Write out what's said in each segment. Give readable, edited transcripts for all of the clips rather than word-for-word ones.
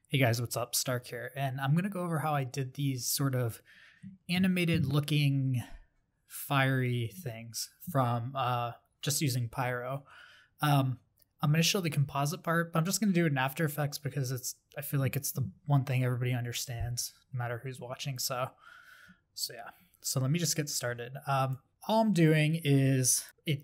Hey guys, what's up? Stark here, and I'm going to go over how I did these sort of animated looking fiery things from just using Pyro. I'm going to show the composite part, but I'm just going to do it in After Effects because I feel like it's the one thing everybody understands, no matter who's watching. So yeah. So let me just get started. All I'm doing is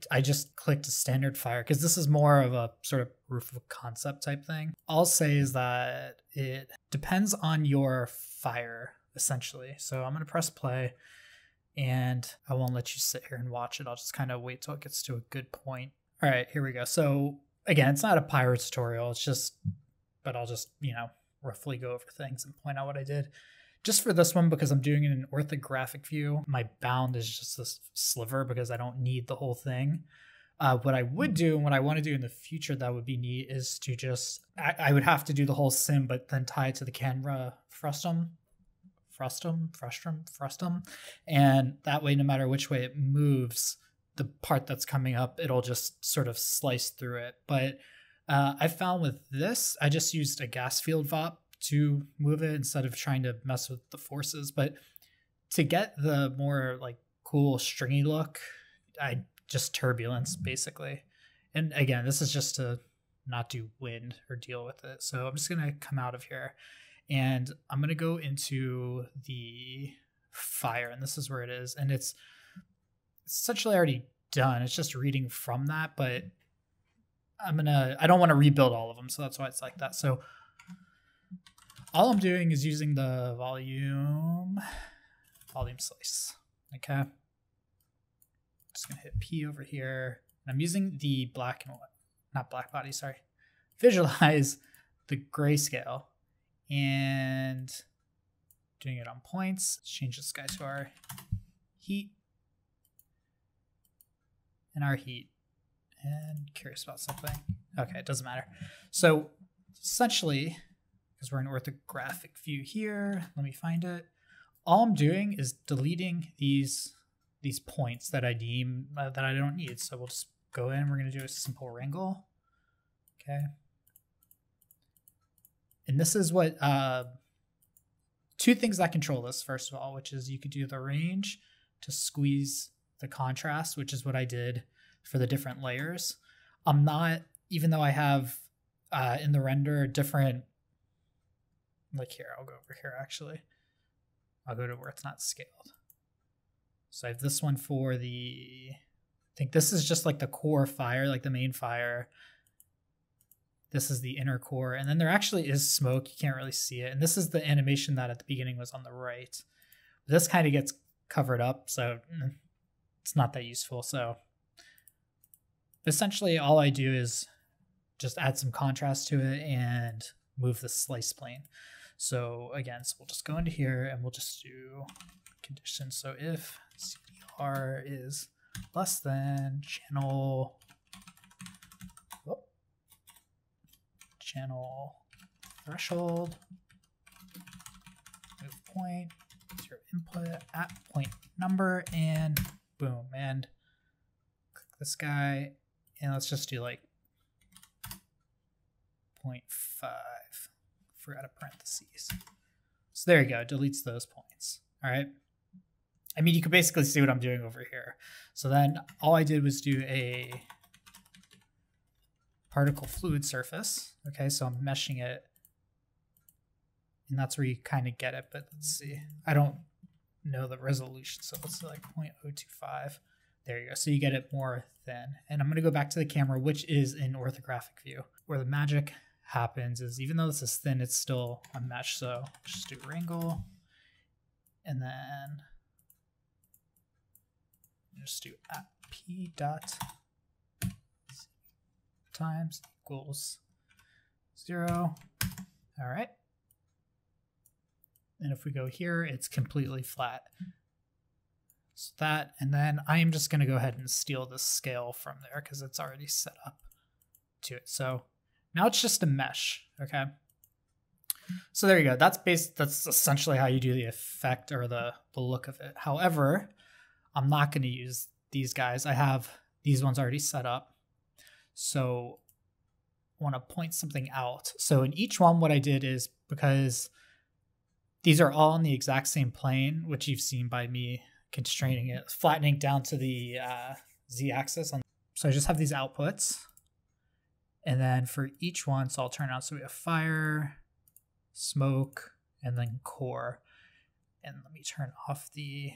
I just clicked standard fire because this is more of a sort of proof of concept type thing. All I'll say is that it depends on your fire, essentially. So I'm going to press play and I won't let you sit here and watch it. I'll just kind of wait till it gets to a good point. All right, here we go. So again, it's not a pyro tutorial. But I'll just, roughly go over things and point out what I did. Just for this one, because I'm doing it in orthographic view, my bound is just this sliver because I don't need the whole thing. What I would do and what I want to do in the future that would be neat is to just, I would have to do the whole sim, but then tie it to the camera frustum. And that way, no matter which way it moves, the part that's coming up, it'll just sort of slice through it. But I found with this, I just used a gas field VOP to move it instead of trying to mess with the forces. But to get the more like cool stringy look, I just turbulence basically. And again, this is just to not do wind or deal with it. So I'm just going to come out of here and I'm going to go into the fire, and this is where it is. And it's essentially already done. It's just reading from that, but I don't want to rebuild all of them. So that's why it's like that. So all I'm doing is using the volume slice. Okay. Just gonna hit P over here. And I'm using the visualize the grayscale and doing it on points. Let's change this guy to our heat and our heat. And curious about something. Okay, it doesn't matter. So essentially, because we're in orthographic view here, let me find it. All I'm doing is deleting these points that I deem that I don't need. So we'll just go in. We're going to do a simple wrangle. Okay. And this is what two things that control this. First of all, which is you could do the range to squeeze the contrast, which is what I did for the different layers. I'm not, even though I have in the render different, like here, I'll go over here actually. I'll go to where it's not scaled. So I have this one for I think this is just like the core fire, like the main fire. This is the inner core. And then there actually is smoke. You can't really see it. And this is the animation that at the beginning was on the right. This kind of gets covered up, so it's not that useful. So essentially all I do is just add some contrast to it and move the slice plane. So again, so we'll just go into here and we'll just do condition. So if CDR is less than channel threshold, move point, your input at point number, and boom, and click this guy, and let's just do like 0.5. Forgot a parentheses. So there you go, deletes those points. All right. I mean, you can basically see what I'm doing over here. So then all I did was do a particle fluid surface. Okay, so I'm meshing it. And that's where you kind of get it, but let's see. I don't know the resolution, so let's do like 0.025. There you go. So you get it more thin. And I'm going to go back to the camera, which is in orthographic view. Where the magic happens is even though this is thin, it's still a mesh. So just do wrangle and then just do at p dot times equals 0. All right. And if we go here, it's completely flat. So that, and then I am just going to go ahead and steal the scale from there because it's already set up to it. So now it's just a mesh. Okay. So there you go. That's essentially how you do the effect or the look of it. However, I'm not going to use these guys. I have these ones already set up. So I want to point something out. So in each one, what I did is because these are all on the exact same plane, which you've seen by me constraining it, flattening down to the z-axis. So I just have these outputs. And then for each one, so I'll turn on, so we have fire, smoke, and then core. And let me turn off the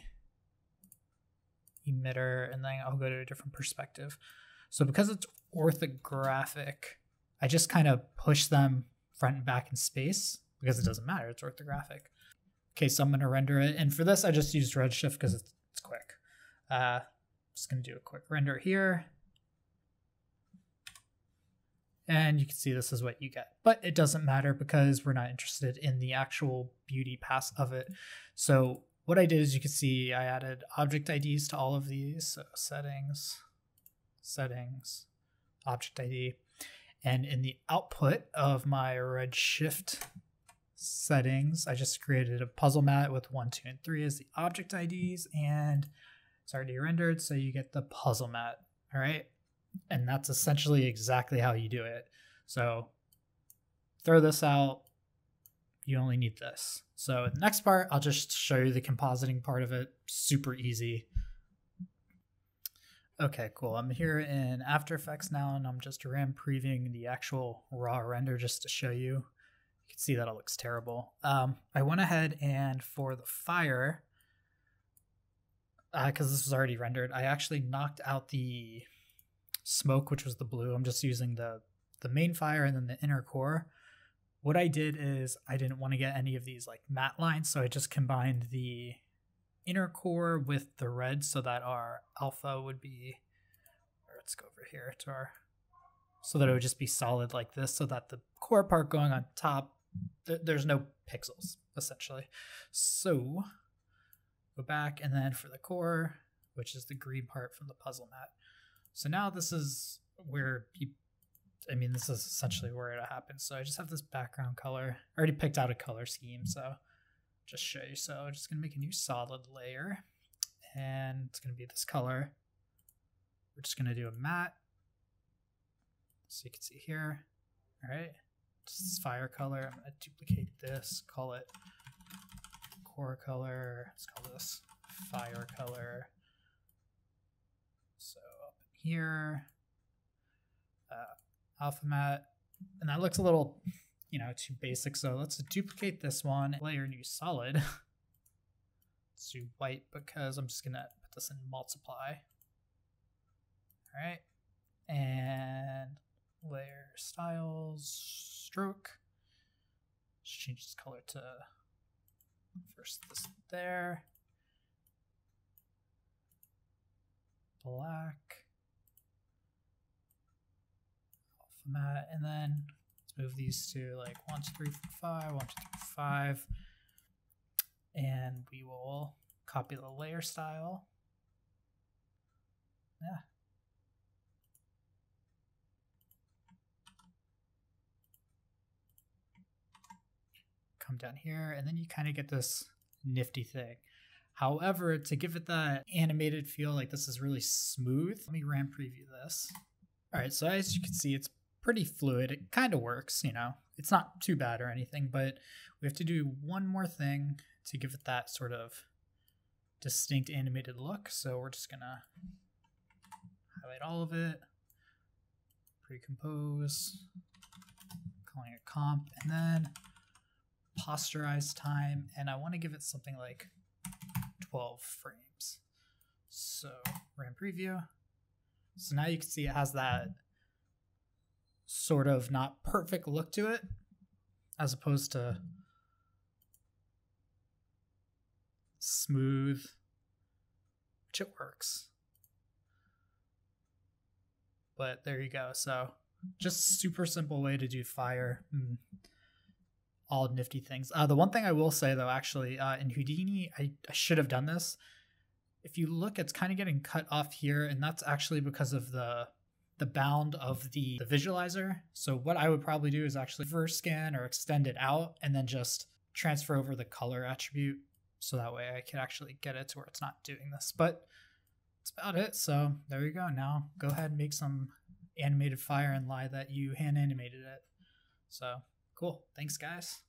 emitter, and then I'll go to a different perspective. So because it's orthographic, I just kind of push them front and back in space because it doesn't matter, it's orthographic. Okay, so I'm going to render it. And for this, I just used Redshift because it's quick. Just going to do a quick render here. And you can see this is what you get. But it doesn't matter because we're not interested in the actual beauty pass of it. So what I did is, you can see I added object IDs to all of these. So settings, object ID. And in the output of my Redshift settings, I just created a puzzle mat with 1, 2, and 3 as the object IDs, and it's already rendered, so you get the puzzle mat. All right. And that's essentially exactly how you do it. So throw this out. You only need this. So in the next part, I'll just show you the compositing part of it. Super easy. Okay, cool. I'm here in After Effects now, and I'm just RAM previewing the actual raw render just to show you. You can see that it looks terrible. I went ahead and for the fire, because this was already rendered, I actually knocked out the smoke, which was the blue. I'm just using the main fire and then the inner core. What I did is I didn't want to get any of these like matte lines, so I just combined the inner core with the red so that our alpha would be, let's go over here to our, so that it would just be solid like this, so that the core part going on top, there's no pixels essentially. So go back, and then for the core, which is the green part from the puzzle mat. So now this is where this is essentially where it happens. So I just have this background color. I already picked out a color scheme, so just show you. So I'm just going to make a new solid layer, and it's going to be this color. We're just going to do a matte, so you can see here. All right, just this fire color. I'm going to duplicate this, call it core color. Let's call this fire color. So up in here, alpha matte, and that looks a little, too basic. So let's duplicate this one, layer new solid. Let's do white because I'm just gonna put this in multiply. All right, and layer styles, stroke. Let's change this color to first this there, black, alpha matte, and then let's move these to like 1, 2, 3, 4, 5, 1, 2, 3, 5, and we will copy the layer style. Yeah. Come down here, and then you kind of get this nifty thing. However, to give it that animated feel, like this is really smooth, let me RAM preview this. All right, so as you can see, it's pretty fluid. It kind of works, it's not too bad or anything, but we have to do one more thing to give it that sort of distinct animated look. So we're just gonna highlight all of it, pre-compose, calling it comp, and then posterize time, and I want to give it something like 12 frames. So RAM preview. So now you can see it has that sort of not perfect look to it, as opposed to smooth, which it works. But there you go. So just super simple way to do fire. All nifty things. The one thing I will say though, actually, in Houdini, I should have done this. If you look, it's kind of getting cut off here, and that's actually because of the bound of the visualizer. So what I would probably do is actually reverse scan or extend it out, and then just transfer over the color attribute, so that way I can actually get it to where it's not doing this. But that's about it. So there you go. Now go ahead and make some animated fire and lie that you hand animated it. So cool. Thanks, guys.